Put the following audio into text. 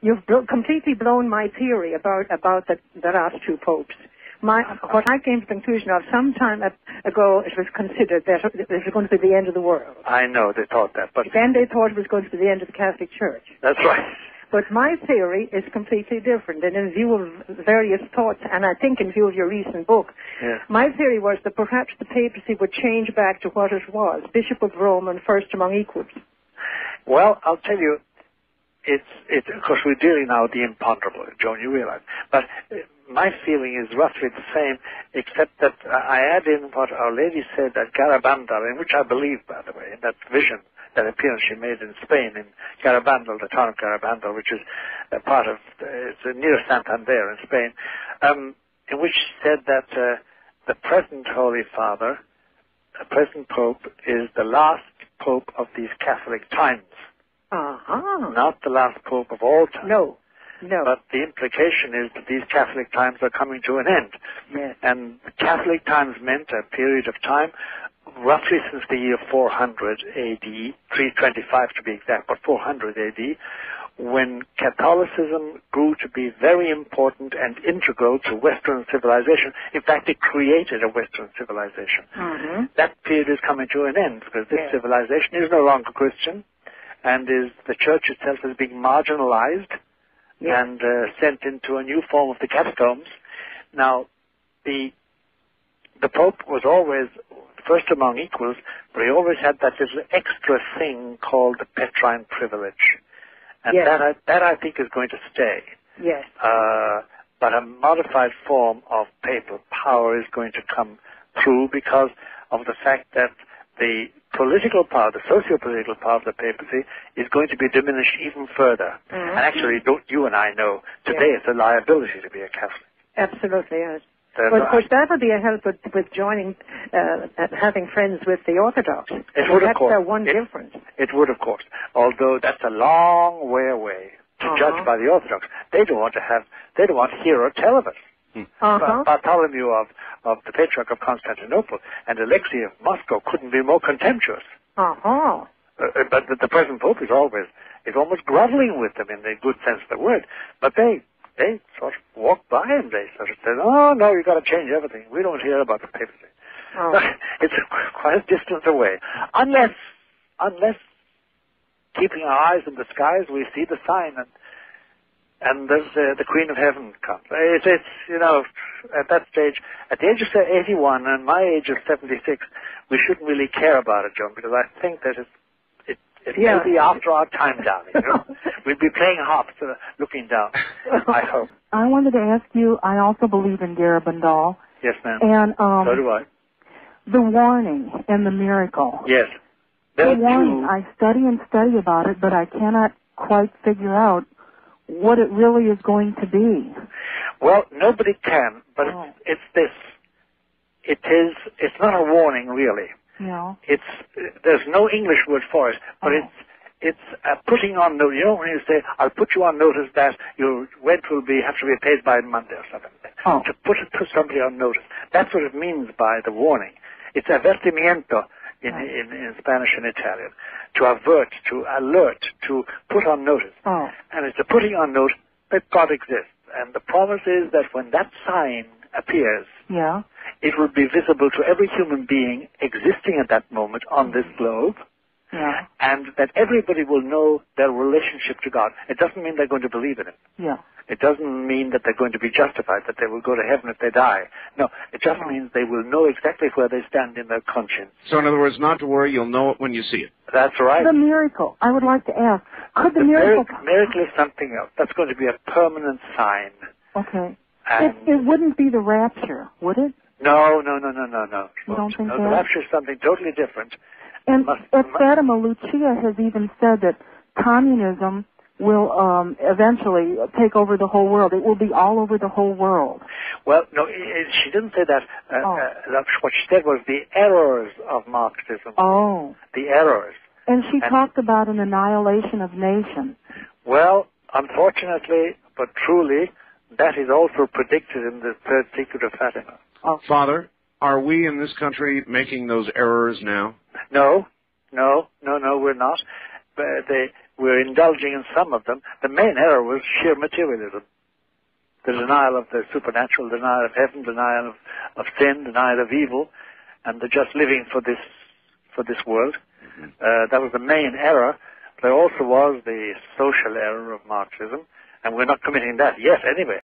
You've completely blown my theory about the last two popes. What I came to the conclusion of some time ago, it was considered that it was going to be the end of the world. I know, they thought that. But then they thought it was going to be the end of the Catholic Church. That's right. But my theory is completely different, and in view of various thoughts, and I think in view of your recent book, my theory was that perhaps the papacy would change back to what it was, Bishop of Rome and first among equals. Well, I'll tell you, it's of course, we're dealing now with the imponderable, Joan, you realize. But my feeling is roughly the same, except that I add in what Our Lady said at Garabandal, in which I believe, by the way, in that vision, that appearance she made in Spain, in Garabandal, the town of Garabandal, which is a part of, it's near Santander in Spain, in which she said that the present Holy Father, the present Pope, is the last Pope of these Catholic times. Not the last Pope of all time. No. But the implication is that these Catholic times are coming to an end. Yes. And Catholic times meant a period of time, roughly since the year 400 A.D., 325 to be exact, but 400 A.D., when Catholicism grew to be very important and integral to Western civilization. In fact, it created a Western civilization. Mm-hmm. That period is coming to an end because this civilization is no longer Christian, and the church itself is being marginalized and sent into a new form of the catacombs. Now, the Pope was always first among equals, but he always had that little extra thing called the Petrine privilege. And that I think is going to stay. Yes. But a modified form of papal power is going to come through because of the fact that the political power, the socio-political power of the papacy is going to be diminished even further. Mm-hmm. And actually, you and I know, today it's a liability to be a Catholic. Absolutely, yes. But of course, that would be a help with joining, having friends with the Orthodox. It would, of course. That's one difference. It would, of course. Although that's a long way away to judge by the Orthodox. They don't want to hear or tell of it. Bartholomew of the Patriarch of Constantinople and Alexei of Moscow couldn't be more contemptuous. But the present Pope is almost groveling with them in the good sense of the word. But they sort of walk by and they sort of say, oh, no, you've got to change everything. We don't hear about the papacy. It's quite a distance away. Unless keeping our eyes in the skies, we see the sign and the Queen of Heaven comes. It's at that stage, at the age of 81 and my age of 76, we shouldn't really care about it, John, because I think that it may be after our time, darling. We'll be playing harps, looking down, I hope. I wanted to ask you, I also believe in Garabandal. Yes, ma'am. And so do I. The warning and the miracle. Yes. The warning, I study about it, but I cannot quite figure out what it really is going to be. Well, nobody can, but it's this. It's not a warning, really. No. There's no English word for it, but it's putting on notice. You know, when you say, I'll put you on notice that your rent will have to be paid by Monday or something. To put somebody on notice. That's what it means by the warning. It's avertimiento in Spanish and Italian. To avert, to alert, to put on notice. And it's a putting on notice that God exists. And the promise is that when that sign appears, it will be visible to every human being existing at that moment on this globe, and that everybody will know their relationship to God. It doesn't mean they're going to believe in it. It doesn't mean that they're going to be justified, that they will go to heaven if they die. No, it just means they will know exactly where they stand in their conscience. So in other words, not to worry, you'll know it when you see it. That's right. The miracle, I would like to ask, could the miracle... Miracle is something else. That's going to be a permanent sign. Okay. It wouldn't be the rapture, would it? No. You don't think that? The rapture is something totally different. And Fatima Lucia has even said that communism will eventually take over the whole world. It will be all over the whole world. Well, no, she didn't say that. What she said was the errors of Marxism. The errors. And she talked about an annihilation of nations. Well, unfortunately, but truly, that is also predicted in the Third Secret of Fatima. Father, are we in this country making those errors now? No, we're not. But we're indulging in some of them. The main error was sheer materialism. The denial of the supernatural, denial of heaven, denial of sin, denial of evil, and the just living for this world. That was the main error. There also was the social error of Marxism, and we're not committing that yet anyway.